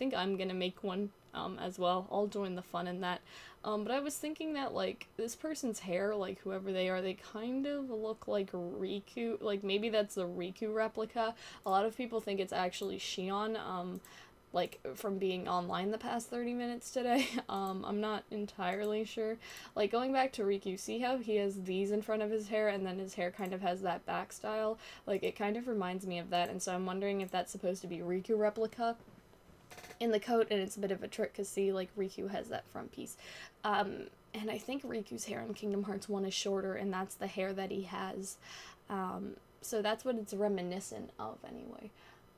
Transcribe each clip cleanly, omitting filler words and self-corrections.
think I'm gonna make one, as well. I'll join the fun in that. But I was thinking that, like, this person's hair, like, whoever they are, they kind of look like Riku. Like, maybe that's the Riku replica. A lot of people think it's actually Xion, like, from being online the past 30 minutes today. I'm not entirely sure. Like, going back to Riku, see how he has these in front of his hair, and then his hair kind of has that back style? Like, it kind of reminds me of that, and so I'm wondering if that's supposed to be Riku replica in the coat, and it's a bit of a trick, because see, like, Riku has that front piece. And I think Riku's hair in Kingdom Hearts 1 is shorter, and that's the hair that he has. So that's what it's reminiscent of, anyway.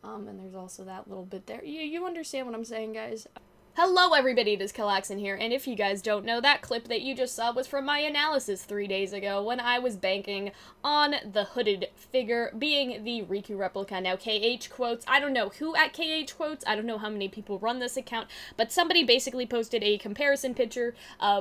And there's also that little bit there. You understand what I'm saying, guys? Hello everybody, it is Calxiyn here, and if you guys don't know, that clip that you just saw was from my analysis 3 days ago when I was banking on the hooded figure being the Riku replica. Now, KH quotes, I don't know who at KH quotes, I don't know how many people run this account, but somebody basically posted a comparison picture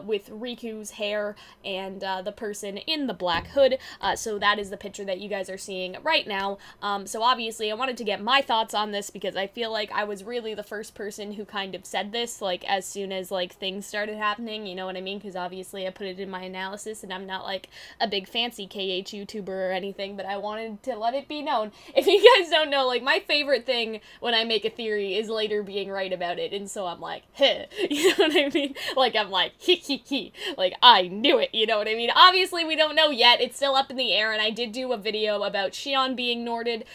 with Riku's hair and the person in the black hood, so that is the picture that you guys are seeing right now. So obviously I wanted to get my thoughts on this because I feel like I was really the first person who kind of said this, like, as soon as, like, things started happening, you know what I mean? Because obviously I put it in my analysis, and I'm not, like, a big fancy KH YouTuber or anything, but I wanted to let it be known. If you guys don't know, like, my favorite thing when I make a theory is later being right about it, and so I'm like, heh, you know what I mean? Like, I'm like, he, like, I knew it, you know what I mean? Obviously, we don't know yet, it's still up in the air, and I did do a video about Xion being Norded,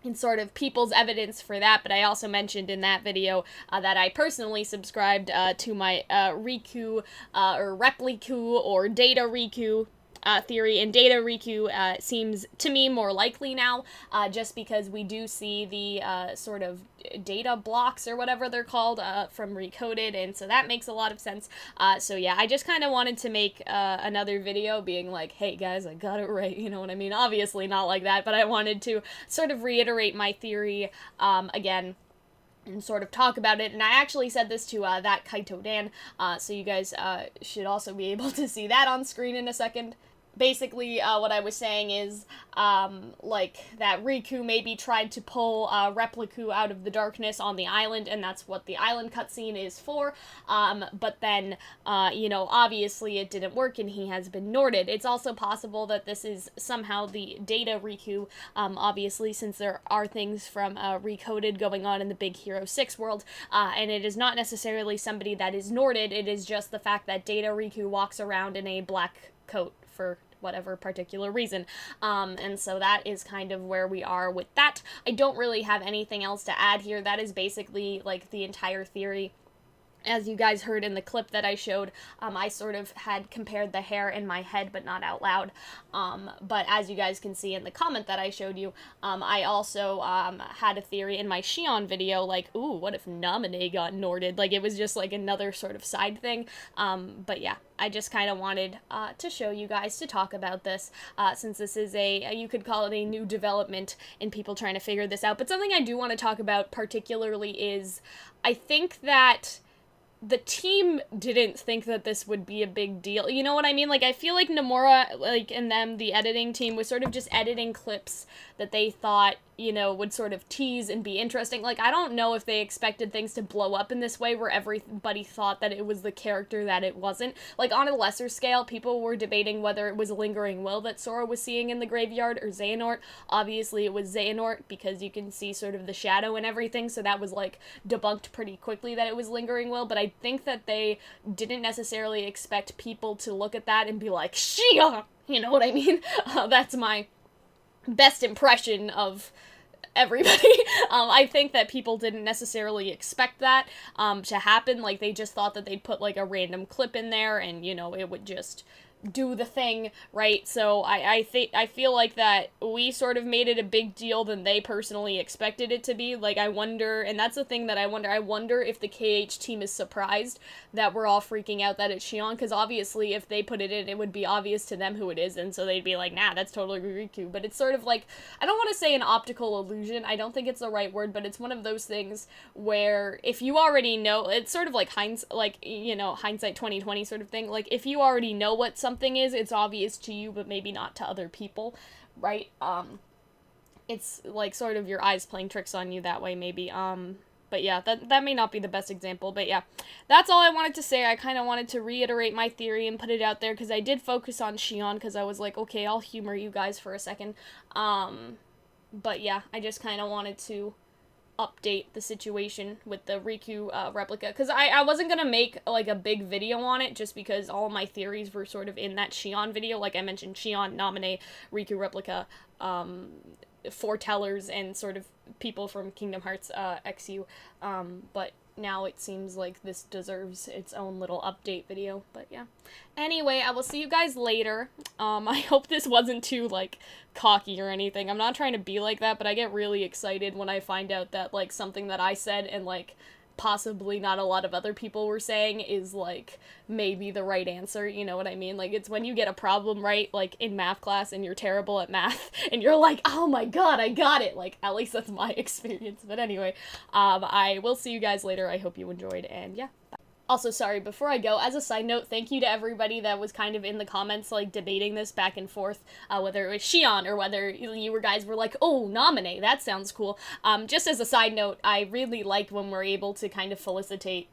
and sort of people's evidence for that, but I also mentioned in that video that I personally subscribed to my Riku, or Repliku, or Data Riku theory, and Data Riku seems to me more likely now, just because we do see the sort of data blocks or whatever they're called from Recoded, and so that makes a lot of sense. So yeah, I just kind of wanted to make another video being like, hey guys, I got it right, you know what I mean? Obviously not like that, but I wanted to sort of reiterate my theory again and sort of talk about it, and I actually said this to that Kaito Dan, so you guys should also be able to see that on screen in a second. Basically, what I was saying is, like, that Riku maybe tried to pull Repliku out of the darkness on the island, and that's what the island cutscene is for, but then, you know, obviously it didn't work, and he has been Norded. It's also possible that this is somehow the Data Riku, obviously, since there are things from Recoded going on in the Big Hero 6 world, and it is not necessarily somebody that is Norded, it is just the fact that Data Riku walks around in a black coat for whatever particular reason, and so that is kind of where we are with that. I don't really have anything else to add here. That is basically, like, the entire theory. As you guys heard in the clip that I showed, I sort of had compared the hair in my head, but not out loud, but as you guys can see in the comment that I showed you, I also, had a theory in my Xion video, like, ooh, what if Naminé got Norded? Like, it was just, like, another sort of side thing, but yeah, I just kind of wanted, to show you guys, to talk about this, since this is you could call it a new development in people trying to figure this out, but something I do want to talk about particularly is, I think that the team didn't think that this would be a big deal. You know what I mean? Like, I feel like Nomura, like, and them, the editing team, was sort of just editing clips that they thought, you know, would sort of tease and be interesting. Like, I don't know if they expected things to blow up in this way where everybody thought that it was the character that it wasn't. Like, on a lesser scale, people were debating whether it was Lingering Will that Sora was seeing in the graveyard or Xehanort. Obviously, it was Xehanort because you can see sort of the shadow and everything, so that was, like, debunked pretty quickly that it was Lingering Will, but I think that they didn't necessarily expect people to look at that and be like, Xion! You know what I mean? That's my best impression of everybody. I think that people didn't necessarily expect that to happen. Like, they just thought that they'd put, like, a random clip in there and, you know, it would just do the thing, right? So I feel like that we sort of made it a big deal than they personally expected it to be. Like, I wonder, and that's the thing that I wonder if the KH team is surprised that we're all freaking out that it's Xion, because obviously if they put it in, it would be obvious to them who it is, and so they'd be like, nah, that's totally Riku. But it's sort of like, I don't want to say an optical illusion, I don't think it's the right word, but it's one of those things where if you already know, it's sort of like hindsight 2020 sort of thing. Like, if you already know what something is, it's obvious to you, but maybe not to other people, right? It's like sort of your eyes playing tricks on you that way, maybe. But yeah, that may not be the best example, but yeah. That's all I wanted to say. I kind of wanted to reiterate my theory and put it out there, because I did focus on Xion, because I was like, okay, I'll humor you guys for a second. But yeah, I just kind of wanted to update the situation with the Riku replica, because I wasn't gonna make like a big video on it, just because all my theories were sort of in that Xion video. Like I mentioned, Xion, Naminé, Riku replica, foretellers, and sort of people from Kingdom Hearts XU, but now it seems like this deserves its own little update video. But yeah, anyway, I will see you guys later. I hope this wasn't too like cocky or anything. I'm not trying to be like that, but I get really excited when I find out that like something that I said and like possibly not a lot of other people were saying is like maybe the right answer, you know what I mean? Like, it's when you get a problem right, like in math class, and you're terrible at math and you're like, oh my god, I got it. Like, at least that's my experience. But anyway, I will see you guys later. I hope you enjoyed, and yeah, bye. Also, sorry, before I go, as a side note, thank you to everybody that was kind of in the comments, like, debating this back and forth, whether it was Xion or whether you guys were like, oh, Naminé, that sounds cool. Just as a side note, I really like when we're able to kind of felicitate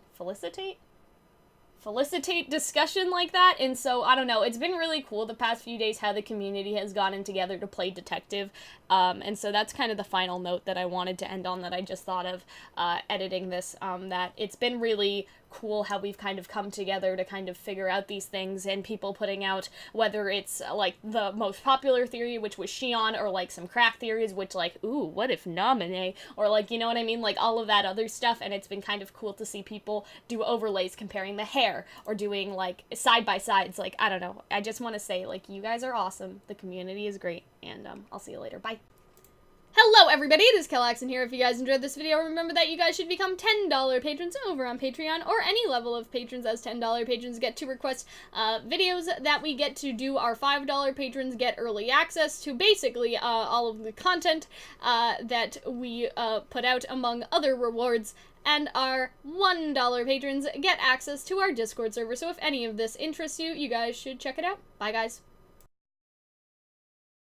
discussion like that, and so, I don't know, it's been really cool the past few days how the community has gotten together to play detective, and so that's kind of the final note that I wanted to end on, that I just thought of editing this, that it's been really cool how we've kind of come together to kind of figure out these things, and people putting out, whether it's like the most popular theory, which was Xion, or like some crack theories, which like, ooh, what if Naminé, or like, you know what I mean, like all of that other stuff, and it's been kind of cool to see people do overlays comparing the hair, or doing like side-by-sides, like, I don't know, I just want to say, like, you guys are awesome, the community is great, and I'll see you later, bye. Hello everybody, it is Calxiyn here. If you guys enjoyed this video, remember that you guys should become $10 patrons over on Patreon, or any level of patrons, as $10 patrons get to request videos that we get to do. Our $5 patrons get early access to basically all of the content that we put out, among other rewards, and our $1 patrons get access to our Discord server. So if any of this interests you, you guys should check it out. Bye guys.